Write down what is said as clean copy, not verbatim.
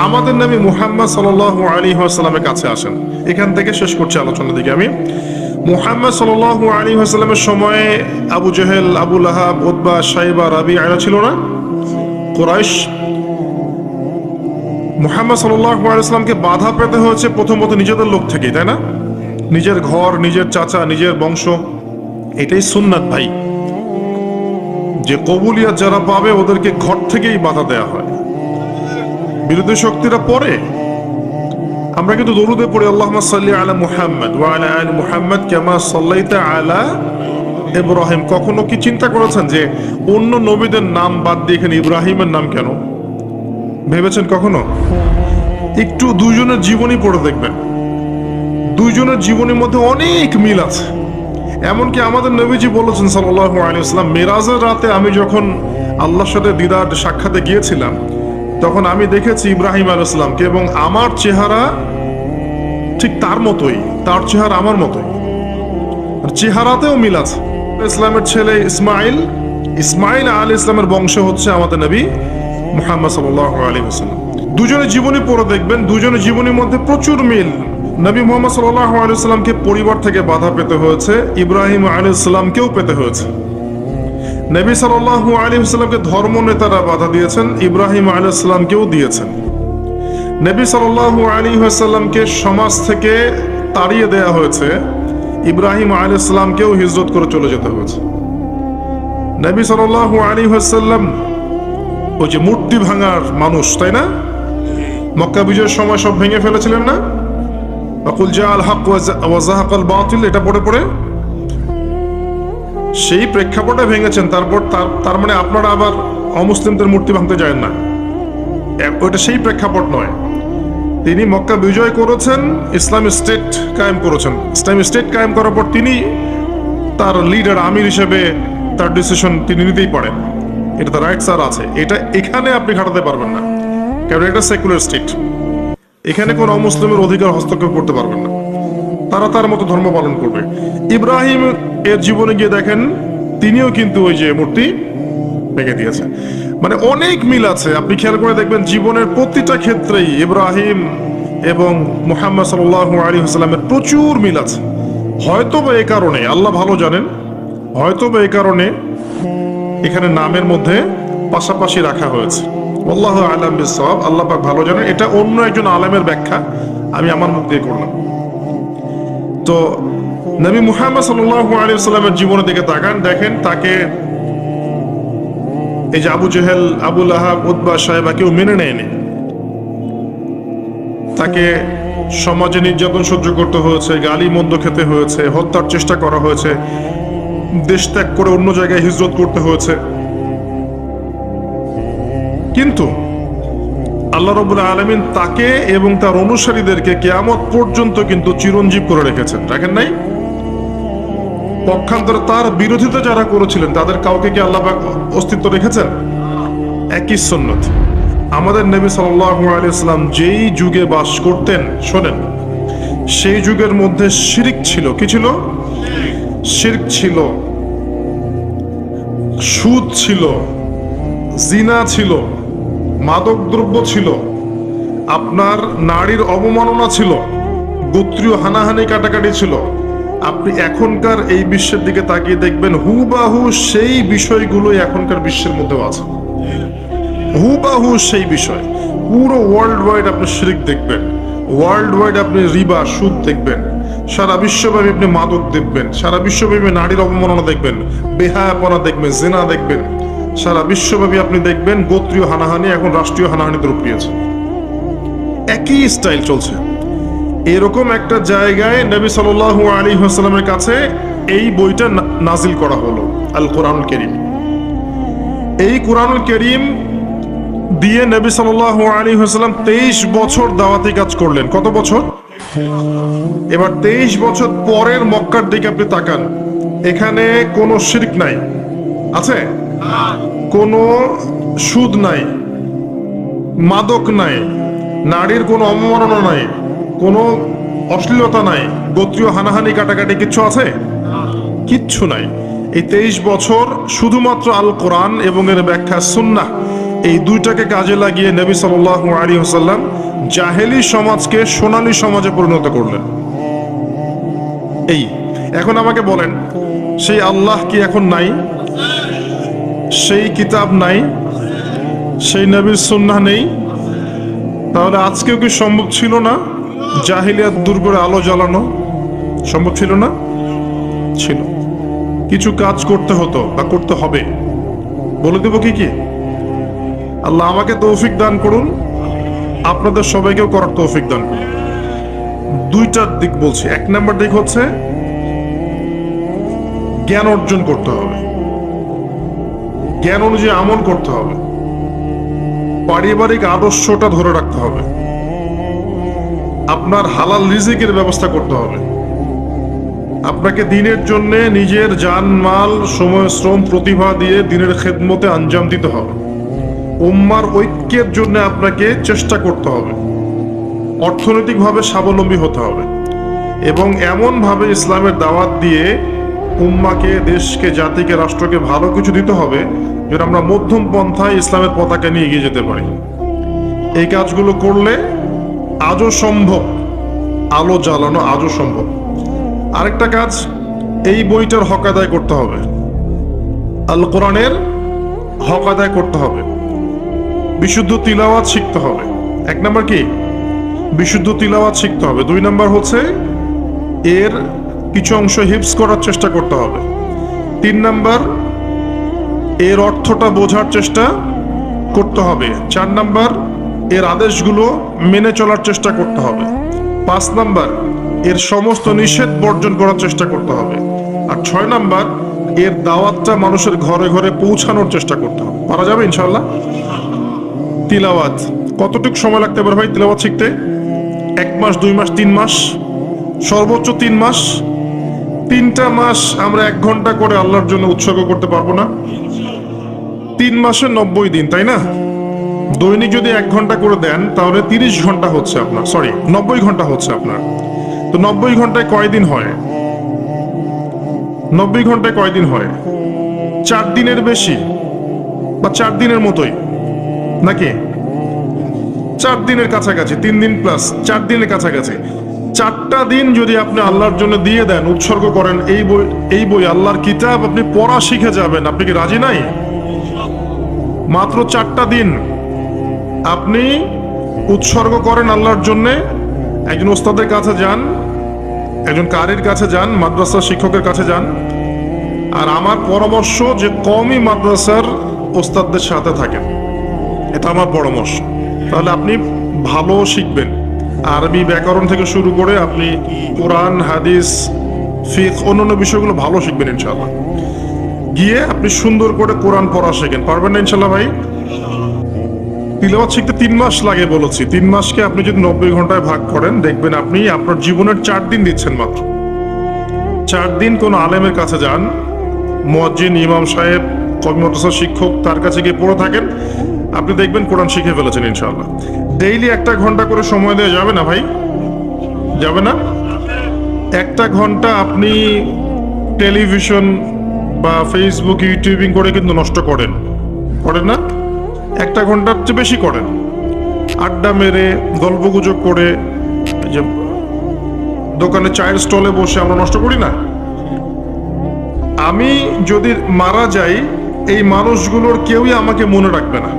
আমাদের নবী মুহাম্মদ সাল্লাল্লাহু আলাইহি ওয়াসাল্লামের কাছে আসেন। এখান থেকে শেষ করছি আলোচনার দিকে আমি। মুহাম্মদ সাল্লাল্লাহু আলাইহি ওয়াসাল্লামের সময়ে আবু জেহেল, আবু লাহাব, উতবা, শাইবা, রাবিআ এরা ছিল না? কুরাইশ। মুহাম্মদ সাল্লাল্লাহু আলাইহি ওয়াসাল্লামকে বাধা পেতে হয়েছে প্রথমত নিজেদের লোক থেকেই, তাই না? নিজের ঘর, নিজের চাচা, নিজের বংশ। এটাই সুন্নাত ভাই, যে কবুলিয়াত যারা পাবে ওদেরকে ঘর থেকেই বাধা দেয়া হয়। বিরোধী শক্তিরা পরে আমরা কিন্তু দরুদে পড়ি আল্লাহুম্মা সাল্লি আলা মুহাম্মদ ওয়া আলা আলি মুহাম্মদ কামা সাল্লাইতা আলা ইব্রাহিম। কখনো কি চিন্তা করেছেন যে অন্য নবীদের নাম বাদ দিয়ে এখানে ইব্রাহিমের নাম কেন? ভেবেছেন কখনো? একটু দুইজনের জীবনী পড়ে দেখবেন, দুইজনের জীবনের মধ্যে অনেক মিল আছে। এমনকি আমাদের নবীজি বলেছেন সাল্লাল্লাহু আলাইহি ওয়াসাল্লাম, মেরাজের রাতে আমি যখন আল্লাহর সাথে দিদার সাক্ষাতে গিয়েছিলাম তখন আমি দেখেছি ইব্রাহিম আলাইহিস সালামকে, এবং আমার চেহারা ঠিক তার মতোই, তার চেহারা আমার মতোই, চেহারাতেও মিল আছে। ইসলামের ছেলে ইসমাইল, ইসমাইল আলাইহিস সালামের বংশ হচ্ছে আমাদের নবী মুহাম্মদ সাল্লাল্লাহু আলাইহি ওয়াসাল্লাম। দুজনের জীবনী পড়ে দেখবেন, দুজনের জীবনের মধ্যে প্রচুর মিল। নবী মুহাম্মদ সাল্লাল্লাহু আলাইহি ওয়াসাল্লামকে পরিবার থেকে বাধা পেতে হয়েছে, ইব্রাহিম আলাইহিস সালামকেও পেতে হয়েছে। নবী সাল্লাল্লাহু আলাইহি ওয়াসাল্লামকে ধর্ম নেতারা বাধা দিয়েছেন, ইব্রাহিম আলাইহিস সালামকেও দিয়েছেন। নবী সাল্লাল্লাহু আলাইহি ওয়াসাল্লামকে সমাজ থেকে তাড়িয়ে দেয়া হয়েছে, ইব্রাহিম আলাইহিস সালামকেও হিজরত করে চলে যেতে হয়েছে। নবী সাল্লাল্লাহু আলাইহি ওয়াসাল্লাম ওই যে মূর্তি ভাঙার মানুষ, তাই না? মক্কা বিজয়ের সময় সব ভেঙে ফেলেছিলেন না? আকুল জাআল হক ওয়া যাহাকাল বাতিল, এটা পড়ে পড়ে সেই প্রেক্ষাপটে ভেঙেছেন। তারপর তার মানে আপনারা আবার অমুসলিমদের মূর্তি ভাঙতে যায় না, ওইটা সেই প্রেক্ষাপট নয়। তিনি মক্কা বিজয় করেছেন, ইসলামী স্টেট কায়েম করেছেন। ইসলামী স্টেট কায়েম করার পর তিনি তার লিডার, আমির হিসেবে তার ডিসিশন তিনি নিতেই পারেন, এটা তার রাইটস আর আছে। এটা এখানে আপনি খাটাতে পারবেন না, কারণ এটা সেকুলার স্টেট। এখানে কোন অমুসলিমের অধিকার হস্তক্ষেপ করতে পারবেন না, তারা তার মতো ধর্ম পালন করবে। ইব্রাহিম এর জীবনে গিয়ে দেখেন তিনিও কিন্তু ওই যে মূর্তি ভেঙে দিয়েছেন। মানে অনেক মিল আছে, আপনি খেয়াল করে দেখবেন জীবনের প্রতিটা ক্ষেত্রেই ইব্রাহিম এবং মুহাম্মদ সাল্লাল্লাহু আলাইহি ওয়াসাল্লামের প্রচুর মিল আছে। হয়তো বা এই কারণে, আল্লাহ ভালো জানেন, হয়তো বা এই কারণে এখানে নামের মধ্যে পাশাপাশি রাখা হয়েছে। আল্লাহু আ'লাম বিস-সাওয়াব, আল্লাহ পাক ভালো জানেন। এটা অন্য একজন আলেমের ব্যাখ্যা, আমি আমার মুখ দিয়ে করলাম। তো নবী মুহাম্মদ সাল্লাল্লাহু আলাইহি ওয়াসাল্লামের জীবনের দিকে তাকান, দেখেন তাকে এই যে আবু জেহেল, আবু লাহাব, উতবা, শাইবা কেউ মেনে নেয়নি। তাকে সমাজে নির্যাতন সহ্য করতে হয়েছে, গালি মন্দ খেতে হয়েছে, হত্যার চেষ্টা করা হয়েছে, দেশ ত্যাগ করে অন্য জায়গায় হিজরত করতে হয়েছে। কিন্তু আল্লাহ রাব্বুল আলামিন তাকে এবং তার অনুসারীদেরকে কিয়ামত পর্যন্ত কিন্তু চিরঞ্জীব করে রেখেছেন, রাখেন নাই? পক্ষান্তরে তার বিরোধিতা যারা করেছিলেন তাদের কাউকে কি আল্লাহ পাক অস্তিত্ব রেখেছেন? একই সুন্নাত। আমাদের নবী সাল্লাল্লাহু আলাইহি ওয়াসাল্লাম যেই যুগে বাস করতেন, শোনেন, সেই যুগের মধ্যে শিরক ছিল। কি ছিল? শিরক ছিল, সুদ ছিল, জিনা ছিল, মাদক দ্রব্য ছিল, আপনার নারীর অবমাননা ছিল, গোত্রীয় হানাহানি কাটাকাটি ছিল। আপনি এখনকার এই বিশ্বের দিকে তাকিয়ে দেখবেন হুবাহু সেই বিষয়গুলোই এখনকার বিশ্বের মধ্যেও আছে, হুবাহু সেই বিষয়। পুরো ওয়ার্ল্ড ওয়াইড আপনি শিরক দেখবেন, ওয়ার্ল্ড ওয়াইড আপনি রিবা, সুদ দেখবেন, সারা বিশ্বব্যাপী আপনি মাদক দেখবেন, সারা বিশ্বব্যাপী নারীর অবমাননা দেখবেন, বেহায়াপনা দেখবেন, জিনা দেখবেন, সারা বিশ্বব্যাপী আপনি দেখবেন গোত্রীয় হানাহানি এখন রাষ্ট্রীয় হানাহানিতে রূপ নিয়েছে। একই স্টাইল চলছে। এরকম একটা জায়গায় নবী সাল্লাল্লাহু আলাইহি ওয়াসাল্লামের কাছে এই বইটা নাজিল করা হলো, আল কোরআনুল কারীম। এই কোরআনুল কারীম দিয়ে নবী সাল্লাল্লাহু আলাইহি ওয়াসাল্লাম 23 বছর দাওয়াতি কাজ করলেন। কত বছর? এবার 23 বছর পরের মক্কার দিকে আপনি তাকান, এখানে কোনো শিরক নাই, আছে? কোনো সুদ নাই, মাদক নাই, নারীর কোনো অবমাননা নাই, কোনো অশ্লীলতা নাই, গোত্রীয় হানাহানি কাটাকাটি কিচ্ছু আছে? কিচ্ছু নাই। এই 23 বছর শুধুমাত্র আল কোরআন এবং এর ব্যাখ্যা সুন্নাহ, এই দুইটাকে কাজে লাগিয়ে নবী সাল্লাল্লাহু আলাইহি ওয়াসাল্লাম জাহেলি সমাজকে সোনালী সমাজে পরিণত করলেন। এই এখন আমাকে বলেন, সেই আল্লাহ কি এখন নাই? সেই কিতাব নাই? সেই নবীর সুন্নাহ নেই? তাহলে আজকেও কি সম্ভব ছিল না জাহিলিয়াত দূর করে আলো জ্বালানো? সম্ভব ছিল না? ছিল। কিছু কাজ করতে হতো বা করতে হবে। বলে দেব কি কি? আল্লাহ আমাকে তৌফিক দান করুন, আপনাদের সবাইকেও করার তৌফিক দান করুন। দুইটার দিক বলছি। এক নাম্বার দিক হচ্ছে জ্ঞান অর্জন করতে হবে, জ্ঞান অনুযায়ী আমল করতে হবে, পারিবারিক আদর্শটা ধরে রাখতে হবে, আপনার হালাল রিজিকের ব্যবস্থা করতে হবে, আপনাকে দিনের জন্য নিজের জান মাল সময় শ্রম প্রতিভা দিয়ে দিনের খেদমতে আঞ্জাম দিতে হবে, উম্মার ঐক্যের জন্য আপনাকে চেষ্টা করতে হবে, অর্থনৈতিকভাবে স্বাবলম্বী হতে হবে এবং এমনভাবে ইসলামের দাওয়াত দিয়ে উম্মাকে, দেশকে, জাতিকে, রাষ্ট্রকে ভালো কিছু দিতে হবে যেন আমরা মধ্যম পন্থায় ইসলামের পতাকা নিয়ে এগিয়ে যেতে পারি। এই কাজগুলো করলে আজও সম্ভব, আলো জ্বালানো আজও সম্ভব। আরেকটা কাজ, এই বইটার হক আদায় করতে হবে, আল কোরআনের হক আদায় করতে হবে, বিশুদ্ধ তিলাওয়াত শিখতে হবে। এক নাম্বার কি? বিশুদ্ধ তিলাওয়াত শিখতে হবে। দুই নাম্বার হচ্ছে এর কিছু অংশ হিফজ করার চেষ্টা করতে হবে। তিন নাম্বার এর অর্থটা বোঝার চেষ্টা করতে হবে। চার নাম্বার এর আদেশগুলো মেনে চলার চেষ্টা করতে হবে। পাঁচ নাম্বার এর সমস্ত নিষেধ বর্জন করার চেষ্টা করতে হবে। আর ছয় নাম্বার এর দাওয়াতটা মানুষের ঘরে ঘরে পৌঁছানোর চেষ্টা করতে হবে। পারা যাবে ইনশাআল্লাহ? তিলাওয়াত কতটুকু সময় লাগতে পারে ভাই তিলাওয়াত শিখতে? 1 মাস, 2 মাস, 3 মাস, সর্বোচ্চ 3 মাস। 3টা মাস আমরা 1 ঘন্টা করে আল্লাহর জন্য উৎসর্গ করতে পারবো না? 3 মাসে 90 দিন, তাই না? দৈনিক যদি 1 ঘন্টা করে দেন তাহলে 30 ঘন্টা হচ্ছে আপনার, 90 ঘন্টা হচ্ছে আপনার। তো 90 ঘন্টায় কয়দিন হয়? 90 ঘন্টায় কয়দিন হয়? 4 দিনের বেশি বা 4 দিনের মতোই নাকি? 4 দিনের কাছাকাছি, 3 দিন প্লাস 4 দিনের কাছাকাছি। 4টা দিন যদি আপনি আল্লাহর জন্য দিয়ে দেন, উৎসর্গ করেন, এই বই আল্লাহর কিতাব আপনি পড়া শিখে যাবেন। আপনি কি রাজি নাই? মাত্র 4টা দিন আপনি উৎসর্গ করেন আল্লাহর জন্য। একজন ওস্তাদের কাছে যান, একজন কারির কাছে যান, মাদ্রাসার শিক্ষকের কাছে যান। আর আমার পরামর্শ যে কমই মাদ্রাসার ওস্তাদদের সাথে থাকেন, এটা আমার পরামর্শ। তাহলে আপনি ভালো শিখবেন। আরবি ব্যাকরণ থেকে শুরু করে আপনি কোরআন, হাদিস, ফিকহ, অন্যান্য বিষয়গুলো ভালো শিখবেন ইনশাআল্লাহ। গিয়ে আপনি সুন্দর করে কোরআন পড়া শেখেন। পারবেন না ইনশাআল্লাহ ভাই? তিলাওয়াত শিখতে 3 মাস লাগে বলেছি। 3 মাসকে আপনি যদি 90 ঘন্টায় ভাগ করেন, দেখবেন আপনি আপনার জীবনের 4 দিন দিচ্ছেন মাত্র। 4 দিন কোনো আলেমের কাছে যান, মুয়াজ্জিন, ইমাম সাহেব, কওমি মাদ্রাসার শিক্ষক, তার কাছে গিয়ে পড়ে থাকেন, আপনি দেখবেন কোরআন শিখে ফেলেছেন ইনশাআল্লাহ। ডেইলি 1 ঘন্টা করে সময় দেওয়া যাবে না ভাই? যাবে না? 1 ঘন্টা আপনি টেলিভিশন বা ফেসবুক, ইউটিউবিং করে কিন্তু নষ্ট করেন না? 1 ঘন্টার চেয়ে বেশি করেন। আড্ডা মেরে, গল্পগুজব করে, যে দোকানে চায়ের স্টলে বসে আমরা নষ্ট করি না? আমি যদি মারা যাই, এই মানুষগুলোর কেউই আমাকে মনে রাখবে না।